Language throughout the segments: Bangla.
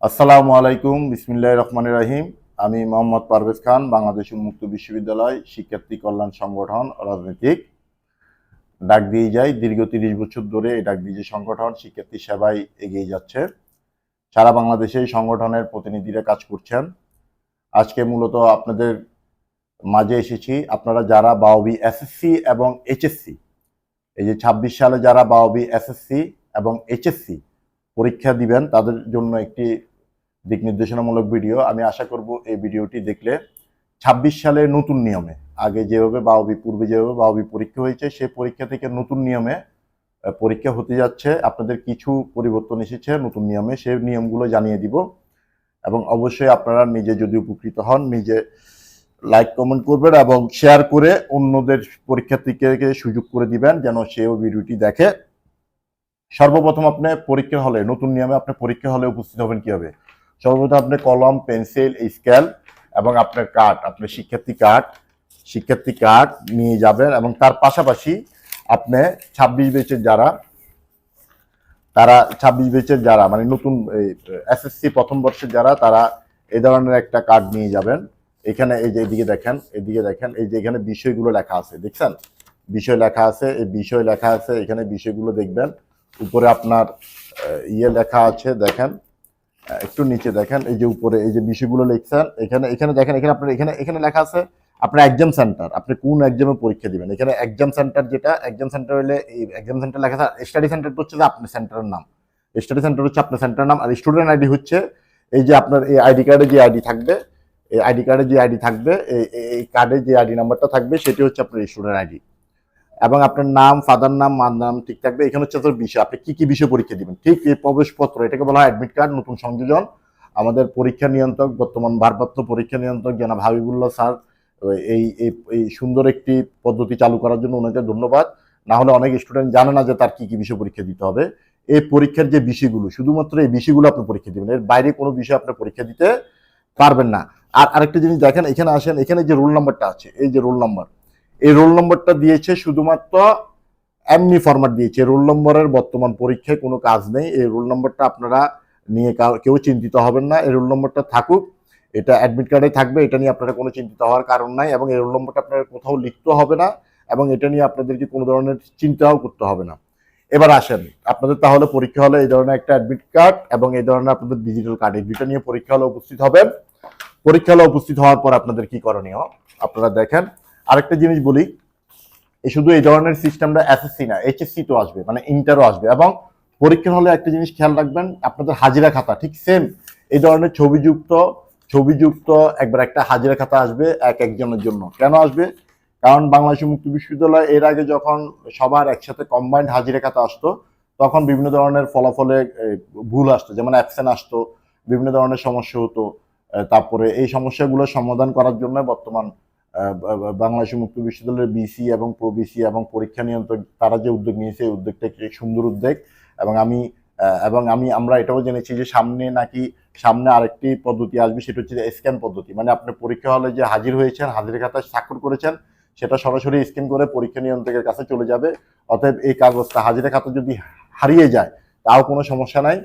আসসালামু আলাইকুম, বিসমিল্লাহির রহমানির রহিম। আমি মোহাম্মদ পারভেজ খান, বাংলাদেশ উন্মুক্ত বিশ্ববিদ্যালয় শিক্ষার্থী কল্যাণ সংগঠন রাজনৈতিক ডাক দিয়ে যাই। দীর্ঘ ৩০ বছর ধরে এই ডাক দিয়ে সংগঠন শিক্ষার্থী সেবায় এগিয়ে যাচ্ছে। সারা বাংলাদেশে এই সংগঠনের প্রতিনিধিরা কাজ করছেন। আজকে মূলত আপনাদের মাঝে এসেছি। আপনারা যারা বাওবি এসএসসি এবং এইচএসসি, এই যে ২৬ সালে যারা বাওবি এসএসসি এবং এইচএসসি পরীক্ষা দিবেন, তাদের জন্য একটি দিক নির্দেশনামূলক ভিডিও। আমি আশা করব এই ভিডিওটি দেখলে ২৬ সালে নতুন নিয়মে, আগে যেভাবে বাওবি পূর্বে যেভাবে বাওবি পরীক্ষা হয়েছে, সেই পরীক্ষা থেকে নতুন নিয়মে পরীক্ষা হতে যাচ্ছে। আপনাদের কিছু পরিবর্তন এসেছে নতুন নিয়মে, সেই নিয়মগুলো জানিয়ে দিব। এবং অবশ্যই আপনারা নিজে যদি উপকৃত হন, নিজে লাইক কমেন্ট করবেন এবং শেয়ার করে অন্যদের পরীক্ষার্থীকে সুযোগ করে দিবেন যেন সেও ভিডিওটি দেখে। সর্বপ্রথম আপনি পরীক্ষা হলে, নতুন নিয়মে আপনি পরীক্ষা হলে উপস্থিত হবেন কিভাবে? সর্বপ্রথম আপনি কলম, পেন্সিল, স্কেল এবং আপনার কার্ড, আপনার শিক্ষার্থী কার্ড নিয়ে যাবেন। এবং তার পাশাপাশি আপনি ২৬ ব্যাচের যারা মানে নতুন এসএসসি প্রথম বর্ষের যারা, তারা এই ধরনের একটা কার্ড নিয়ে যাবেন। এখানে এই যে এদিকে দেখেন, এই যে এখানে বিষয়গুলো লেখা আছে, দেখছেন? বিষয় লেখা আছে, এই বিষয় লেখা আছে, এখানে বিষয়গুলো দেখবেন। উপরে আপনার লেখা আছে, দেখেন একটু নিচে দেখেন, এই যে উপরে এই যে বিষয়গুলো লিখছেন, এখানে দেখেন, এখানে লেখা আছে আপনার এক্সাম সেন্টার, আপনি কোন এক্সামে পরীক্ষা দিবেন। এখানে এক্সাম সেন্টার, যেটা এক্সাম সেন্টার হলে এই এক্সাম সেন্টার লেখা আছে। স্টাডি সেন্টার হচ্ছে যে আপনার সেন্টারের নাম, স্টাডি সেন্টার হচ্ছে আপনার সেন্টারের নাম। আর স্টুডেন্ট আইডি হচ্ছে এই যে আপনার এই আইডি কার্ডে যে আইডি থাকবে, এই কার্ডে যে আইডি নাম্বারটা থাকবে, সেটি হচ্ছে আপনার স্টুডেন্ট আইডি। এবং আপনার নাম, ফাদার নাম, মার নাম ঠিক থাকবে। এখানে হচ্ছে তোর বিষয়, আপনি কি কি বিষয় পরীক্ষা দিবেন। ঠিক এই প্রবেশপত্র, এটাকে বলা হয় অ্যাডমিট কার্ড, নতুন সংযোজন। আমাদের পরীক্ষা নিয়ন্ত্রক, বর্তমান ভারপ্রাপ্ত পরীক্ষা নিয়ন্ত্রক জনাব হাবিবুল্লাহ স্যার এই এই সুন্দর একটি পদ্ধতি চালু করার জন্য ওনাকে ধন্যবাদ। না হলে অনেক স্টুডেন্ট জানে না যে তার কি কি বিষয় পরীক্ষা দিতে হবে। এই পরীক্ষার যে বিষয়গুলো, শুধুমাত্র এই বিষয়গুলো আপনি পরীক্ষা দিবেন, এর বাইরে কোনো বিষয় আপনি পরীক্ষা দিতে পারবেন না। আর আরেকটা জিনিস দেখেন, এখানে আসেন, এখানে যে রোল নাম্বারটা আছে, এই যে রোল নাম্বার, এই রোল নম্বরটা দিয়েছে শুধুমাত্র এমনি ফরম্যাট দিয়েছে। রোল নম্বরের বর্তমান পরীক্ষায় কোনো কাজ নেই। এই রোল নম্বরটা আপনারা নিয়ে কেউ চিন্তিত হবেন না। এই রোল নম্বরটা থাকুক, এটা অ্যাডমিট কার্ডে থাকবে, এটা নিয়ে আপনারা কোনো চিন্তিত হওয়ার কারণ নাই। এবং এই রোল নম্বরটা আপনারা কোথাও লিখতে হবে না, এবং এটা নিয়ে আপনাদেরকে কোনো ধরনের চিন্তাও করতে হবে না। এবার আসেন, আপনাদের তাহলে পরীক্ষা হলে এই ধরনের একটা অ্যাডমিট কার্ড এবং এই ধরনের আপনাদের ডিজিটাল কার্ড, এই দুইটা নিয়ে পরীক্ষা হলে উপস্থিত হবেন। পরীক্ষা হলে উপস্থিত হওয়ার পর আপনাদের কি করণীয় আপনারা দেখেন। আরেকটা জিনিস বলি, শুধু এই ধরনের সিস্টেমটা এসএসসি না, এইচএসসি তো আসবে, মানে ইন্টারও আসবে। এবং পরীক্ষার হলে একটা জিনিস খেয়াল রাখবেন, আপনাদের হাজিরা খাতা ঠিক সেম এই ধরনের ছবিযুক্ত একবার একটা হাজিরা খাতা আসবে একজনের জন্য। কেন আসবে? কারণ বাংলাদেশ মুক্ত বিশ্ববিদ্যালয় এর আগে যখন সবার একসাথে কম্বাইন্ড হাজিরা খাতা আসতো, তখন বিভিন্ন ধরনের ফলাফলে ভুল আসতো, যেমন অ্যাবসেন্ট আসতো, বিভিন্ন ধরনের সমস্যা হতো। তারপরে এই সমস্যাগুলো সমাধান করার জন্য বর্তমান বাংলাদেশ মুক্ত বিশ্ববিদ্যালয়ের বিসি এবং প্রবিসি এবং পরীক্ষা নিয়ন্ত্রক, তারা যে উদ্যোগ নিয়েছে, এই উদ্যোগটা একটি সুন্দর উদ্যোগ। এবং আমরা এটাও জেনেছি যে সামনে আরেকটি পদ্ধতি আসবে, সেটা হচ্ছে স্ক্যান পদ্ধতি। মানে আপনি পরীক্ষা হলে যে হাজির হয়েছেন, হাজিরা খাতায় স্বাক্ষর করেছেন, সেটা সরাসরি স্ক্যান করে পরীক্ষা নিয়ন্ত্রকের কাছে চলে যাবে। অতএব এই কাগজটা, হাজিরা খাতা যদি হারিয়ে যায় তাও কোনো সমস্যা নাই,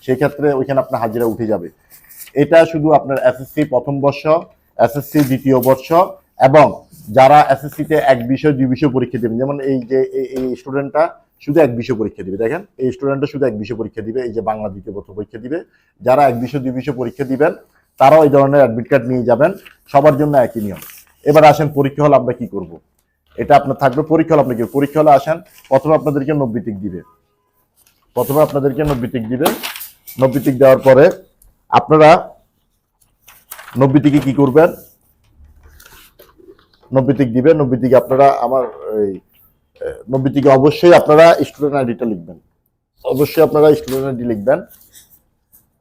সেই ক্ষেত্রে ওইখানে আপনার হাজিরা উঠে যাবে। এটা শুধু আপনার এসএসসি প্রথম বর্ষ, এসএসসি দ্বিতীয় বর্ষ এবং যারা এসএসসিতে এক বিষয় দুই বিষয় পরীক্ষা দেবেন, যেমন এই যে এই স্টুডেন্টটা শুধু এক বিষয় পরীক্ষা দিবে, দেখেন এই স্টুডেন্টটা শুধু এক বিষয় পরীক্ষা দিবে, এই যে বাংলা দ্বিতীয় বর্ষ পরীক্ষা দিবে। যারা এক বিষয় দুই বিষয় পরীক্ষা দিবেন তারাও এই ধরনের অ্যাডমিট কার্ড নিয়ে যাবেন, সবার জন্য একই নিয়ম। এবার আসেন পরীক্ষা হলে আমরা কি করব। এটা আপনার থাকবে পরীক্ষা হলে আপনি কি, পরীক্ষা হলে আসেন, প্রথমে আপনাদেরকে 90 টিক দিবে। 90 টিক দেওয়ার পরে আপনারা 90 টিকে কি করবেন, 90 টিক দিবে। 90 টিকে আপনারা এই 90 টিকে অবশ্যই আপনারা স্টুডেন্ট আইডিটা লিখবেন,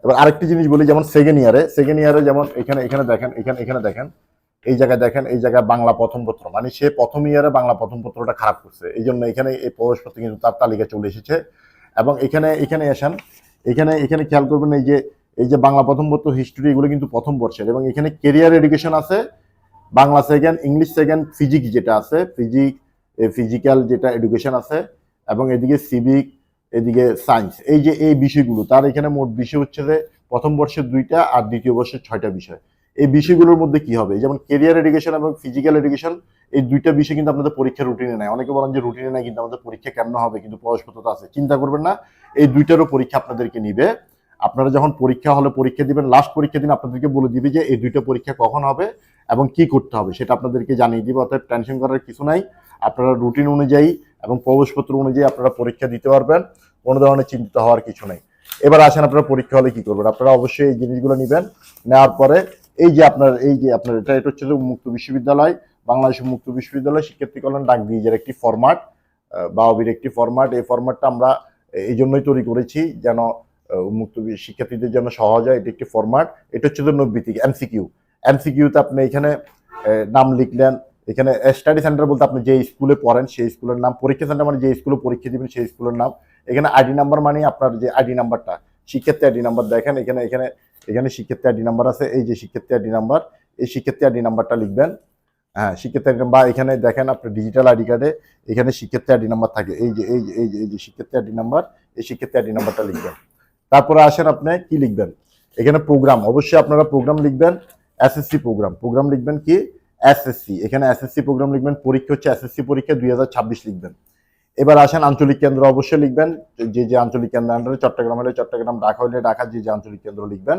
এবার আরেকটি জিনিস বলি, যেমন সেকেন্ড ইয়ারে যেমন এখানে দেখেন, এই জায়গায় বাংলা প্রথম পত্র, মানে সে প্রথম ইয়ারে বাংলা প্রথম পত্রটা খারাপ করছে, এই জন্য এখানে এই প্রবেশপত্র কিন্তু তার তালিকা চলে এসেছে। এবং এখানে আসেন, এখানে খেয়াল করবেন, এই যে বাংলা প্রথম পত্র, হিস্ট্রি, এগুলো কিন্তু প্রথম বর্ষের। এবং এখানে কেরিয়ার এডুকেশন আছে, Bangla second, English second, physics যেটা আছে, ফিজিক্যাল যেটা এডুকেশন আছে, এবং এদিকে সিভিক, এদিকে সায়েন্স, এই বিষয়গুলো তার এখানে মোট বিষয় হচ্ছে যে প্রথম বর্ষের 2টা আর দ্বিতীয় বর্ষের 6টা বিষয়। এই বিষয়গুলোর মধ্যে কি হবে, যেমন কেরিয়ার এডুকেশন এবং ফিজিক্যাল এডুকেশন, এই 2টা বিষয় কিন্তু আপনাদের পরীক্ষার রুটিনে নেয়। অনেকে বলেন যে রুটিনে নেয়, কিন্তু আমাদের পরীক্ষা কেমন হবে, কিন্তু প্রবেশপত্র তো আছে। চিন্তা করবেন না, এই 2টারও পরীক্ষা আপনাদেরকে নিবে। আপনারা যখন পরীক্ষা হলে পরীক্ষা দিবেন, লাস্ট পরীক্ষা দিন আপনাদেরকে বলে দিবে যে এই 2টা পরীক্ষা কখন হবে এবং কি করতে হবে, সেটা আপনাদেরকে জানিয়ে দিবে। অতএব টেনশন করার কিছু নাই, আপনারা রুটিন অনুযায়ী এবং প্রবেশপত্র অনুযায়ী আপনারা পরীক্ষা দিতে পারবেন, কোনো ধরনের চিন্তিত হওয়ার কিছু নেই। এবার আসেন আপনারা পরীক্ষা হলে কি করবেন। আপনারা অবশ্যই এই জিনিসগুলো নেবেন, নেওয়ার পরে এই যে আপনার এটা হচ্ছে যে উন্মুক্ত বিশ্ববিদ্যালয়, বাংলাদেশ উন্মুক্ত বিশ্ববিদ্যালয় শিক্ষার্থী কল্যাণ ডাক দিয়েছে একটি ফরম্যাট, বাওবির একটি ফরম্যাট। এই ফরম্যাটটা আমরা এই জন্যই তৈরি করেছি যেন উন্মুক্ত শিক্ষার্থীদের জন্য সহজ হয়। এটি একটি ফরম্যাট, এটা হচ্ছে নৈর্ভিত্তিক এমসিকিউ। এমসিকিউতে আপনি এখানে নাম লিখলেন, এখানে স্টাডি সেন্টার বলতে আপনি যে স্কুলে পড়েন সেই স্কুলের নাম, পরীক্ষা সেন্টার মানে যে স্কুলে পরীক্ষা দিবেন সেই স্কুলের নাম, এখানে আইডি নাম্বার মানে আপনার যে আইডি নাম্বারটা, শিক্ষার্থী আইডি নাম্বার দেখেন এখানে এখানে এখানে শিক্ষার্থী আইডি নাম্বার আছে, এই যে শিক্ষার্থী আইডি নাম্বার, এই শিক্ষার্থী আইডি নাম্বারটা লিখবেন। হ্যাঁ, শিক্ষার্থী আইডি বা এখানে দেখেন আপনার ডিজিটাল আইডি কার্ডে এখানে শিক্ষার্থী আইডি নাম্বার থাকে, এই যে শিক্ষার্থী আইডি নাম্বার, এই শিক্ষার্থী আইডি নাম্বারটা লিখবেন। তারপরে আসেন আপনি কি লিখবেন, এখানে প্রোগ্রাম, অবশ্যই আপনারা প্রোগ্রাম লিখবেন, এসএসসি প্রোগ্রাম লিখবেন কি এসএসসি, এখানে এসএসসি প্রোগ্রাম লিখবেন। পরীক্ষা হচ্ছে এসএসসি পরীক্ষা 2026 লিখবেন। এবার আসেন আঞ্চলিক কেন্দ্র অবশ্যই লিখবেন, যে আঞ্চলিক কেন্দ্র আন্ডারে, চট্টগ্রাম হলে চট্টগ্রাম, ঢাকা হলে ঢাকা, যে আঞ্চলিক কেন্দ্র লিখবেন।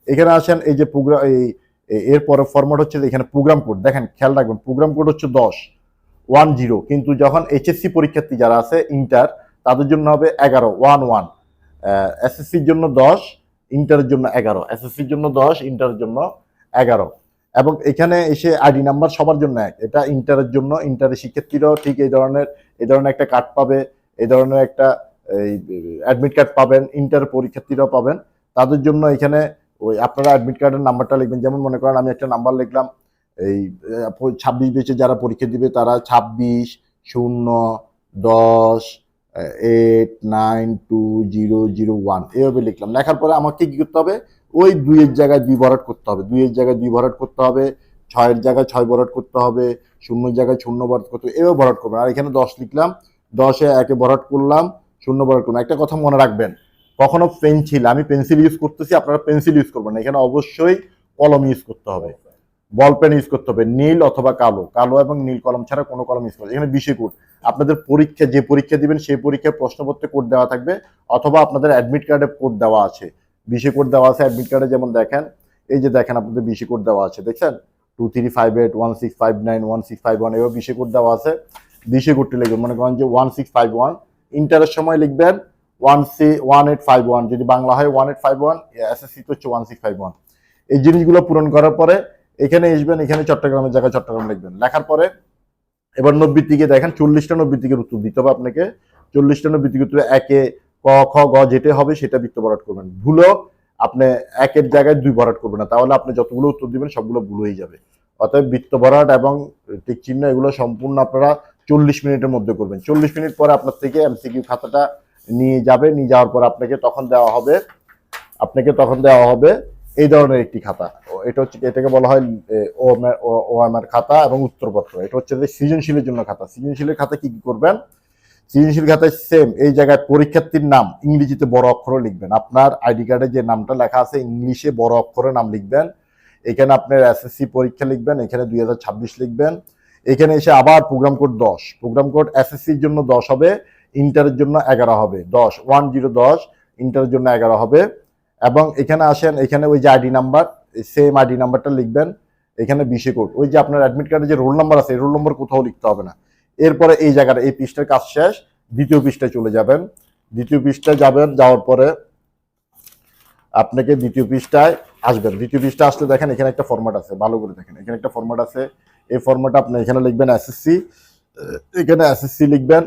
এখানে আসেন এই যে প্রোগ্রাম, এরপরে ফরম্যাট হচ্ছে এখানে প্রোগ্রাম কোড, দেখেন খেয়াল রাখবেন প্রোগ্রাম কোড হচ্ছে 10 কিন্তু যখন এইচএসসি পরীক্ষার্থী যারা আছে ইন্টার, তাদের জন্য হবে 11 এসএসসির জন্য 10, ইন্টারের জন্য 11, এসএসসির জন্য 10, ইন্টারের জন্য 11। এবং এখানে এসে আইডি নাম্বার সবার জন্য এক, এটা ইন্টারের জন্য, ইন্টারের শিক্ষার্থীরাও ঠিক এই ধরনের একটা কার্ড পাবে, এই ধরনের একটা অ্যাডমিট কার্ড পাবেন, ইন্টার পরীক্ষার্থীরাও পাবেন। তাদের জন্য এখানে ওই আপনারা অ্যাডমিট কার্ডের নাম্বারটা লিখবেন। যেমন মনে করেন আমি একটা নাম্বার লিখলাম, এই 26 বেচে যারা পরীক্ষা দিবে তারা 26-0-10-8-9-2-0-0-1 এভাবে লিখলাম। লেখার পরে আমাকে কি করতে হবে, ওই 2-এর জায়গায় 2 ভরাট করতে হবে, 2-এর জায়গায় 2 ভরাট করতে হবে, 6-এর জায়গায় 6 ভরাট করতে হবে, 0-এর জায়গায় 0 ভরাট করতে হবে, এভাবে ভরাট করবেন। আর এখানে 10 লিখলাম, 10-এ 1-এ ভরাট করলাম, 0 ভরাট করলাম। একটা কথা মনে রাখবেন, কখনো পেন্সিল, আমি পেন্সিল ইউজ করতেছি, আপনারা পেন্সিল ইউজ করবেন না, এখানে অবশ্যই কলম ইউজ করতে হবে, বল পেন ইউজ করতে হবে, নীল অথবা কালো এবং নীল কলম ছাড়া কোনো কলম ইউজ করবে। এখানে বিষয় কোড, আপনাদের পরীক্ষা যে পরীক্ষা দিবেন সেই পরীক্ষায় প্রশ্নপত্রে কোড দেওয়া থাকবে, অথবা আপনাদের অ্যাডমিট কার্ডে কোড দেওয়া আছে, বিষয় কোড দেওয়া আছে অ্যাডমিট কার্ডে। যেমন দেখেন, এই যে দেখেন আপনাদের বিষয় কোড দেওয়া আছে, দেখছেন 235816591651 এভাবে বিষয় কোড দেওয়া আছে। বিষয় কোডটি লিখবেন, মনে করেন যে 1651, ইন্টারের সময় লিখবেন 1851, যদি বাংলা হয় 1851, এসএসসি তো হচ্ছে 1651। এই জিনিসগুলো পূরণ করার পরে এখানে আসবেন, এখানে চট্টগ্রামের জায়গায় চট্টগ্রাম লিখবেন। লেখার পরে এবার 90 থেকে দেখেন 40টা 90 থেকে উত্তর দিতে হবে আপনাকে, 40টা 90 থেকে উত্তর, একে ক খ গ যেটা হবে সেটা বৃত্ত ভরাট করবেন। ভুলো আপনি একের জায়গায় 2 ভরাট করবেন না, তাহলে আপনি যতগুলো উত্তর দিবেন সবগুলো ভুল হয়ে যাবে। অতএব বৃত্ত ভরাট এবং টিক চিহ্ন এগুলো সম্পূর্ণ আপনারা 40 মিনিটের মধ্যে করবেন। 40 মিনিট পরে আপনার থেকে এমসিকিউ খাতাটা নিয়ে যাওয়ার পর আপনাকে তখন দেওয়া হবে এই ধরনের একটি খাতা। এটা হচ্ছে, এটাকে বলা হয় ওএমআর খাতা এবং উত্তরপত্র। এটা হচ্ছে যে সৃজনশীলের জন্য খাতা। সৃজনশীলের খাতা কি করবেন, সৃজনশীল খাতায় সেম এই জায়গায় পরীক্ষার্থীর নাম ইংরেজিতে বড় অক্ষরে লিখবেন, আপনার আইডি কার্ডে যে নামটা লেখা আছে ইংলিশে বড় অক্ষরে নাম লিখবেন। এখানে আপনার এসএসসি পরীক্ষা লিখবেন, এখানে 2026 লিখবেন। এখানে এসে আবার প্রোগ্রাম কোড 10, প্রোগ্রাম কোড এসএসসির জন্য 10 হবে, ইন্টারের জন্য 11 হবে, 10 ইন্টারের জন্য 11 হবে। এবং এখানে আসেন, এখানে ওই যে আইডি নাম্বার, সেম আইডি নাম্বারটা লিখবেন। এখানে বিষয় কোড, ওই যে আপনার অ্যাডমিট কার্ডে যে রোল নাম্বার আছে এই রোল নাম্বার কোথাও লিখতে হবে না। এরপরে এই জায়গাটা, এই পৃষ্ঠার কাজ শেষ, দ্বিতীয় পৃষ্ঠায় চলে যাবেন। দ্বিতীয় পৃষ্ঠায় যাওয়ার পরে আপনাকে দ্বিতীয় পৃষ্ঠায় আসবেন। দ্বিতীয় পৃষ্ঠায় আসলে দেখেন এখানে একটা ফরম্যাট আছে, ভালো করে দেখেন, এখানে একটা ফরম্যাট আছে। এই ফরম্যাটে আপনি এখানে লিখবেন এসএসসি, এখানে এসএসসি লিখবেন,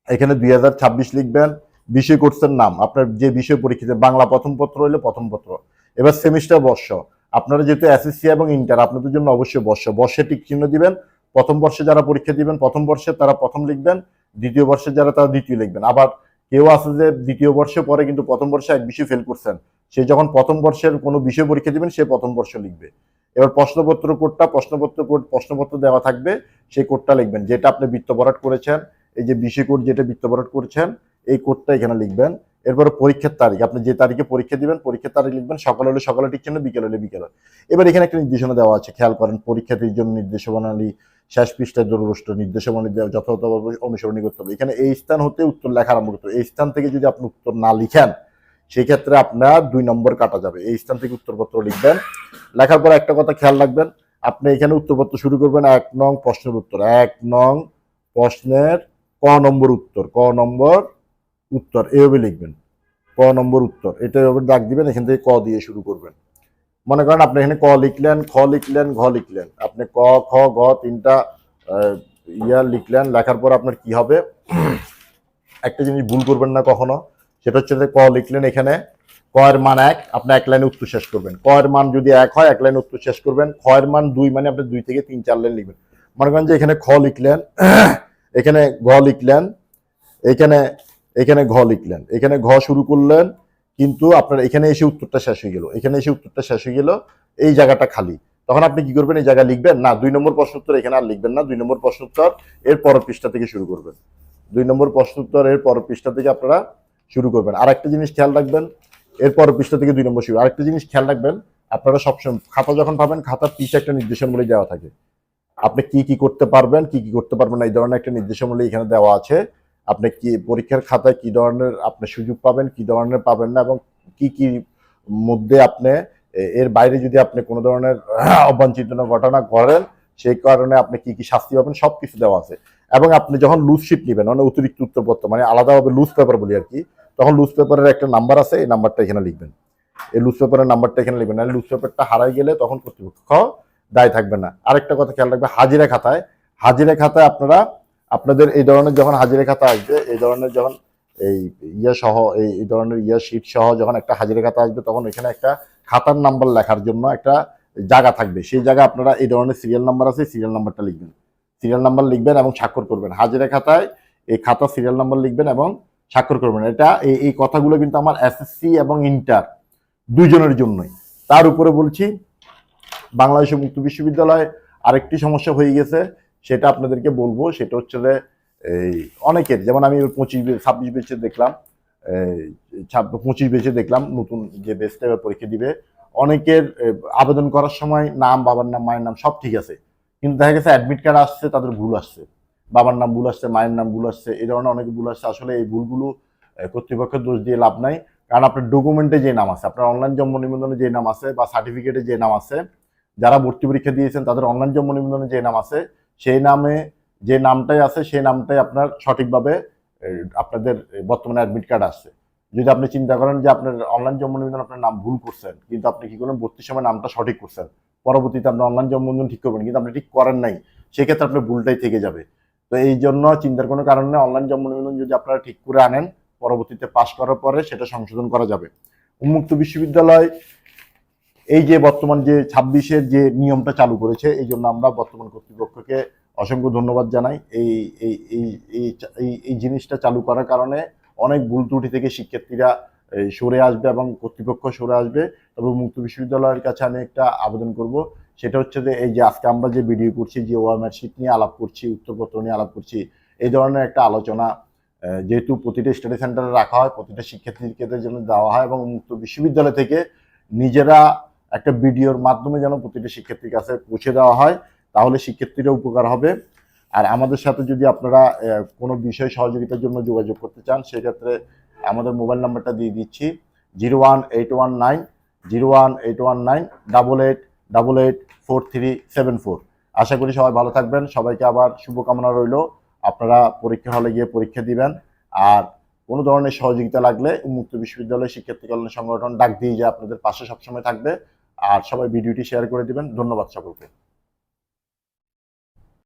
এখানে 2026 লিখবেন। বিষয় কোর্সের নাম, আপনার যে বিষয় পরীক্ষিত, বাংলা প্রথম পত্র হলে প্রথম পত্র। এবার সেমিস্টার বর্ষ, আপনারা যেহেতু এসএসসি এবং ইন্টার আপনাদের জন্য অবশ্যই বর্ষে টিক চিহ্ন দিবেন। প্রথম বর্ষে যারা পরীক্ষা দিবেন প্রথম বর্ষে তারা প্রথম লিখবেন, দ্বিতীয় বর্ষে যারা তারা দ্বিতীয় লিখবেন। আবার কেউ আছে যে দ্বিতীয় বর্ষে পরে কিন্তু প্রথম বর্ষে এক বিষয় ফেল করছেন, সে যখন প্রথম বর্ষের কোনো বিষয় পরীক্ষা দিবেন সে প্রথম বর্ষ লিখবে। এবার প্রশ্নপত্র কোডটা, প্রশ্নপত্র দেওয়া থাকবে, সেই কোডটা লিখবেন যেটা আপনি বৃত্ত ভরাট করেছেন। এই যে বিষয় কোড যেটা বৃত্ত ভরাট করেছেন এই কোডটা এখানে লিখবেন। এরপরে পরীক্ষার তারিখ, আপনি যে তারিখে পরীক্ষা দিবেন পরীক্ষার তারিখ লিখবেন, সকালে হলে সকালে টিক চিহ্ন, বিকেল হলে বিকেল। এবার এখানে একটা নির্দেশনা দেওয়া আছে, খেয়াল করেন, পরীক্ষার্থীর জন্য নির্দেশনাবলী শেষ পৃষ্ঠায় দুর্বষ্ট নির্দেশনাবলী যথাযথভাবে অনুসরণ করতে হবে। এখানে এই স্থান হতে উত্তর লেখা আরম্ভ করতে হবে। এই স্থান থেকে যদি আপনি উত্তর না লিখেন সেই ক্ষেত্রে আপনার 2 নম্বর কাটা যাবে। এই স্থান থেকে উত্তরপত্র লিখবেন। লেখার পর একটা কথা খেয়াল রাখবেন, আপনি এখানে উত্তরপত্র শুরু করবেন 1 নং প্রশ্নের উত্তর, 1 নং প্রশ্নের ক নম্বর উত্তর, ক নম্বর উত্তর এভাবে লিখবেন। ক নম্বর উত্তর এটা এভাবে দাগ দিবেন, এখান থেকে ক দিয়ে শুরু করবেন। মনে করেন আপনি এখানে ক লিখলেন, খ লিখলেন, ঘ লিখলেন, আপনি ক খ গ তিনটা লিখলেন। লেখার পর আপনার কি হবে, একটা জিনিস ভুল করবেন না কখনো, সেটা হচ্ছে যে ক লিখলেন, এখানে ক এর মান 1, আপনি 1 লাইনে উত্তর শেষ করবেন। ক এর মান যদি 1 হয় 1 লাইনে উত্তর শেষ করবেন। খ এর মান 2 মানে আপনি 2 থেকে 3-4 লাইন লিখবেন। মনে করেন যে এখানে খ লিখলেন, এখানে ঘ লিখলেন, এখানে এখানে ঘ লিখলেন, এখানে ঘ শুরু করলেন, কিন্তু আপনার এখানে এসে উত্তরটা শেষ হয়ে গেল, এখানে এসে উত্তরটা শেষ হয়ে গেল, এই জায়গাটা খালি। তখন আপনি কি করবেন, এই জায়গায় লিখবেন না 2 নম্বর প্রশ্ন উত্তর, এখানে আর লিখবেন না। 2 নম্বর প্রশ্ন উত্তর এর পরের পৃষ্ঠা থেকে শুরু করবেন। 2 নম্বর প্রশ্ন উত্তর এর পরের পৃষ্ঠা থেকে আপনারা শুরু করবেন। আর একটা জিনিস খেয়াল রাখবেন, এর পরের পৃষ্ঠা থেকে 2 নম্বর শুরু। আরেকটা জিনিস খেয়াল রাখবেন, আপনারা সবসময় খাতা যখন পাবেন খাতার পিছে একটা নির্দেশনাবলী দেওয়া থাকে, আপনি কি কি করতে পারবেন কি কি করতে পারবেন না এই ধরনের একটা নির্দেশাবলী এখানে দেওয়া আছে। আপনি কি পরীক্ষার খাতায় কি ধরনের আপনি সুযোগ পাবেন, কি ধরনের পাবেন না, এবং কি কি মধ্যে আপনি এর বাইরে যদি আপনি কোনো ধরনের অবাঞ্ছিত ঘটনা করেন সেই কারণে আপনি কি কি শাস্তি পাবেন সবকিছু দেওয়া আছে। এবং আপনি যখন লুজ শিট নেবেন, মানে অতিরিক্ত উত্তরপত্র, মানে আলাদাভাবে লুজ পেপার বলি আর কি, তখন লুজ পেপারের একটা নাম্বার আছে, এই নাম্বারটা এখানে লিখবেন। এই লুজ পেপারের নাম্বারটা এখানে লিখবেন, আর লুজ পেপারটা হারাই গেলে তখন কর্তৃপক্ষ দায় থাকবে না। আরেকটা কথা খেয়াল রাখবে, হাজিরা খাতায় আপনারা আপনাদের এই ধরনের যখন হাজিরা খাতা আসবে, এই ধরনের যখন এই সহ এই ধরনের শিট সহ যখন একটা হাজিরা খাতা আসবে, তখন এখানে একটা খাতার নাম্বার লেখার জন্য একটা জায়গা থাকবে। সেই জায়গা আপনারা এই ধরনের সিরিয়াল নাম্বার আছে, সিরিয়াল নাম্বারটা লিখবেন, সিরিয়াল নাম্বার লিখবেন এবং স্বাক্ষর করবেন। হাজিরা খাতায় এই খাতা সিরিয়াল নাম্বার লিখবেন এবং স্বাক্ষর করবেন। এটা এই কথাগুলো কিন্তু আমার এসএসসি এবং ইন্টার দুইজনের জন্যই। তার উপরে বলছি, বাংলাদেশ মুক্ত বিশ্ববিদ্যালয় আরেকটি সমস্যা হয়ে গেছে, সেটা আপনাদেরকে বলবো। সেটা হচ্ছে যে এই অনেকের, যেমন আমি 26 বেচে দেখলাম, 25 বেচে দেখলাম নতুন যে বেচটা এবার পরীক্ষা দিবে, অনেকের আবেদন করার সময় নাম, বাবার নাম, মায়ের নাম সব ঠিক আছে, কিন্তু দেখা গেছে অ্যাডমিট কার্ড আসছে তাদের ভুল আসছে, বাবার নাম ভুল আসছে, মায়ের নাম ভুল আসছে, এই ধরনের অনেক ভুল আসছে। আসলে এই ভুলগুলো কর্তৃপক্ষের দোষ দিয়ে লাভ নাই, কারণ আপনার ডকুমেন্টে যে নাম আছে, আপনার অনলাইন জন্ম নিবন্ধনে যে নাম আছে বা সার্টিফিকেটে যে নাম আছে, যারা ভর্তি পরীক্ষা দিয়েছেন তাদের অনলাইন জন্ম নিবন্ধনে যে নাম আছে, সেই নামে যে নামটাই আছে সেই নামটাই আপনার সঠিকভাবে আপনাদের বর্তমানে অ্যাডমিট কার্ড আসছে। যদি আপনি চিন্তা করেন যে আপনার অনলাইন জন্ম নিবন্ধন আপনার নাম ভুল করছেন, কিন্তু আপনি কি করলেন ভর্তির সময় নামটা সঠিক করছেন, পরবর্তীতে আপনার অনলাইন জন্ম নিবন্ধন ঠিক করবেন, কিন্তু আপনি ঠিক করেন নাই, সেক্ষেত্রে আপনার ভুলটাই থেকে যাবে। তো এই জন্য চিন্তার কোনো কারণ নেই, অনলাইন জন্ম নিবন্ধন যদি আপনারা ঠিক করে আনেন, পরবর্তীতে পাশ করার পরে সেটা সংশোধন করা যাবে। উন্মুক্ত বিশ্ববিদ্যালয় এই যে বর্তমান যে 26-এর যে নিয়মটা চালু করেছে, এই জন্য আমরা বর্তমান কর্তৃপক্ষকে অসংখ্য ধন্যবাদ জানাই। এই এই এই এই জিনিসটা চালু করার কারণে অনেক ভুল ত্রুটি থেকে শিক্ষার্থীরা সরে আসবে এবং কর্তৃপক্ষ সরে আসবে। তবে মুক্ত বিশ্ববিদ্যালয়ের কাছে আমি একটা আবেদন করব, সেটা হচ্ছে যে এই যে আজকে আমরা যে ভিডিও করছি, যে ওএমআর শিট নিয়ে আলাপ করছি, উত্তরপত্র নিয়ে আলাপ করছি, এই ধরনের একটা আলোচনা যেহেতু প্রতিটা স্টাডি সেন্টারে রাখা হয়, প্রতিটা শিক্ষার্থীদের জন্য দেওয়া হয়, এবং মুক্ত বিশ্ববিদ্যালয় থেকে নিজেরা একটা ভিডিওর মাধ্যমে যেন প্রতিটা শিক্ষার্থীর কাছে পৌঁছে দেওয়া হয়, তাহলে শিক্ষার্থীরা উপকার হবে। আর আমাদের সাথে যদি আপনারা কোনো বিষয় সহযোগিতার জন্য যোগাযোগ করতে চান, সেক্ষেত্রে আমাদের মোবাইল নাম্বারটা দিয়ে দিচ্ছি 01819 আশা করি সবাই ভালো থাকবেন। সবাইকে আবার শুভকামনা রইল, আপনারা পরীক্ষা হলে গিয়ে পরীক্ষা দিবেন। আর কোনো ধরনের সহযোগিতা লাগলে উন্মুক্ত বিশ্ববিদ্যালয় শিক্ষার্থী কল্যাণ সংগঠন ডাক দিয়ে যে আপনাদের পাশে সবসময় থাকবে। আর সবাই ভিডিওটি শেয়ার করে দিবেন। ধন্যবাদ সকলকে।